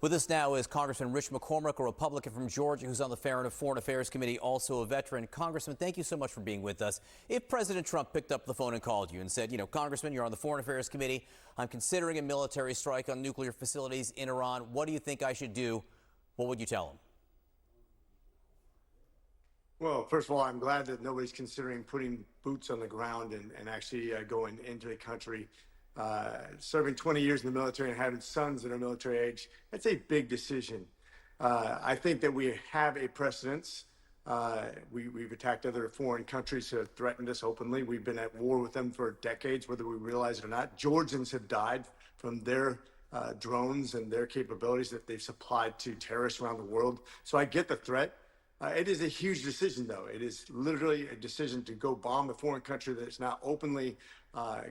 With us now is Congressman Rich McCormick, a Republican from Georgia who's on the Foreign Affairs Committee, also a veteran. Congressman, thank you so much for being with us. If President Trump picked up the phone and called you and said, Congressman, you're on the Foreign Affairs Committee, I'm considering a military strike on nuclear facilities in Iran, what do you think I should do? What would you tell him? Well, first of all, I'm glad that nobody's considering putting boots on the ground and actually going into a country. Serving 20 years in the military and having sons that are military age, that's a big decision. I think that we have a precedence. We've attacked other foreign countries who have threatened us openly. We've been at war with them for decades, whether we realize it or not. Georgians have died from their drones and their capabilities that they've supplied to terrorists around the world. So I get the threat. It is a huge decision, though. It is literally a decision to go bomb a foreign country that is not openly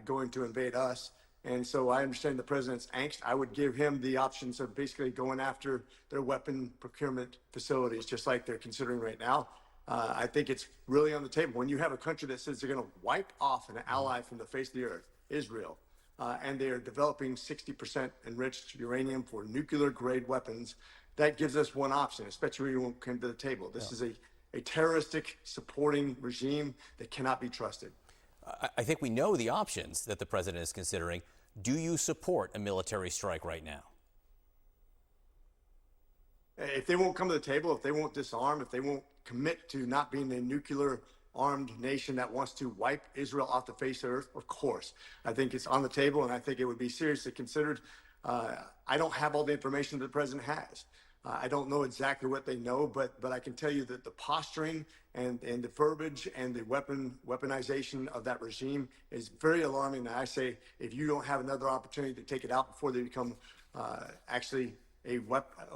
going to invade us. And so I understand the president's angst. I would give him the options of basically going after their weapon procurement facilities, just like they're considering right now. I think it's really on the table. When you have a country that says they're going to wipe off an ally from the face of the earth, Israel, and they are developing 60% enriched uranium for nuclear-grade weapons, that gives us one option, especially when we come to the table. This is a terroristic supporting regime that cannot be trusted. I think we know the options that the president is considering. Do you support a military strike right now? If they won't come to the table, if they won't disarm, if they won't commit to not being a nuclear-armed nation that wants to wipe Israel off the face of the earth, of course. I think it's on the table, and I think it would be seriously considered. I don't have all the information that the president has. I don't know exactly what they know, but I can tell you that the posturing and the verbiage and the weaponization of that regime is very alarming. And I say, if you don't have another opportunity to take it out before they become actually a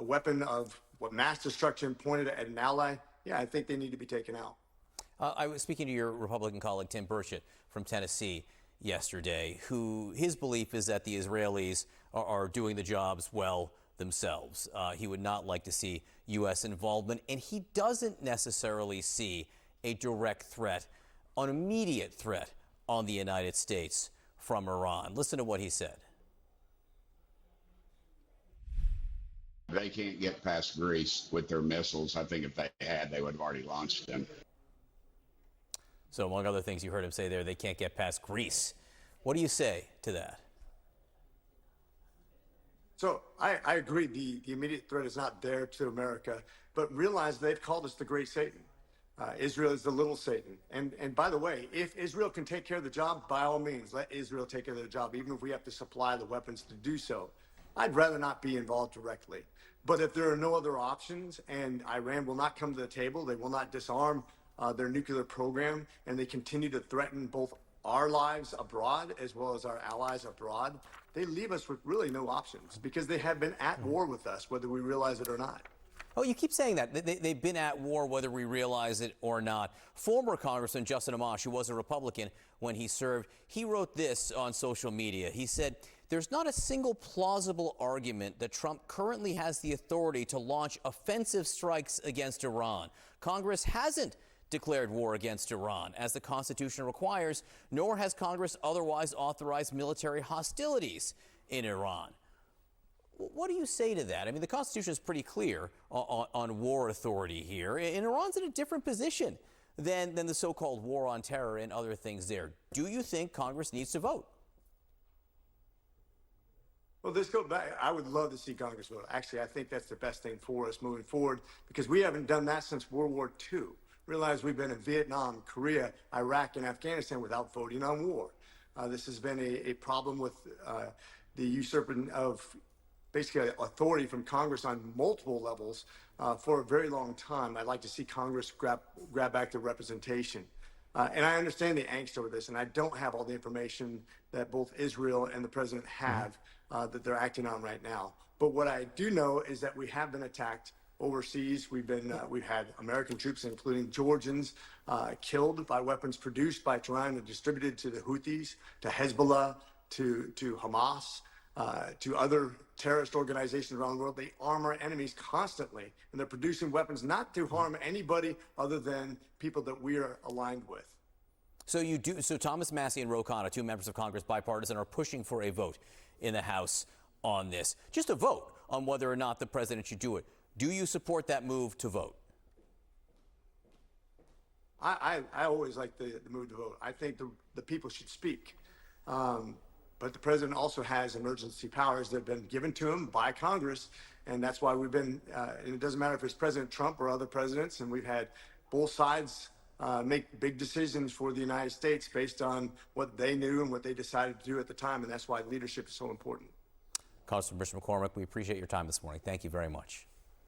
weapon of mass destruction pointed at an ally, yeah, I think they need to be taken out. I was speaking to your Republican colleague, Tim Burchett, from Tennessee yesterday, who his belief is that the Israelis are doing the jobs well themselves. He would not like to see U.S. involvement, and he doesn't necessarily see a direct threat, an immediate threat on the United States from Iran. Listen to what he said. They can't get past Greece with their missiles. I think if they had, they would have already launched them. So among other things you heard him say there, they can't get past Greece. What do you say to that? So I agree. The immediate threat is not there to America, but realize they've called us the great Satan. Israel is the little Satan. And by the way, if Israel can take care of the job, by all means, let Israel take care of their job, even if we have to supply the weapons to do so. I'd rather not be involved directly. But if there are no other options and Iran will not come to the table, they will not disarm their nuclear program, and they continue to threaten both our lives abroad as well as our allies abroad, they leave us with really no options because they have been at war with us, whether we realize it or not. Oh, you keep saying that. They've been at war whether we realize it or not. Former Congressman Justin Amash, who was a Republican when he served, he wrote this on social media. He said, "There's not a single plausible argument that Trump currently has the authority to launch offensive strikes against Iran. Congress hasn't declared war against Iran, as the Constitution requires, nor has Congress otherwise authorized military hostilities in Iran." What do you say to that? I mean, the Constitution is pretty clear on war authority here, and Iran's in a different position than the so-called war on terror and other things there. Do you think Congress needs to vote? Well, this goes back. I would love to see Congress vote. Actually, I think that's the best thing for us moving forward because we haven't done that since World War II. Realize we've been in Vietnam, Korea, Iraq, and Afghanistan without voting on war. This has been a problem with the usurping of basically authority from Congress on multiple levels for a very long time. I'd like to see Congress grab back the representation. And I understand the angst over this, and I don't have all the information that both Israel and the president have that they're acting on right now. But what I do know is that we have been attacked overseas. We've had American troops, including Georgians, killed by weapons produced by Tehran and distributed to the Houthis, to Hezbollah, to Hamas, to other terrorist organizations around the world. They arm our enemies constantly, and they're producing weapons not to harm anybody other than people that we are aligned with. So Thomas Massie and Ro Khanna, two members of Congress, bipartisan, are pushing for a vote in the House on this. Just a vote on whether or not the president should do it. Do you support that move to vote? I always like the move to vote. I think the people should speak. But the president also has emergency powers that have been given to him by Congress. And that's why we've been, and it doesn't matter if it's President Trump or other presidents, and we've had both sides make big decisions for the United States based on what they knew and what they decided to do at the time. And that's why leadership is so important. Congressman McCormick, we appreciate your time this morning. Thank you very much.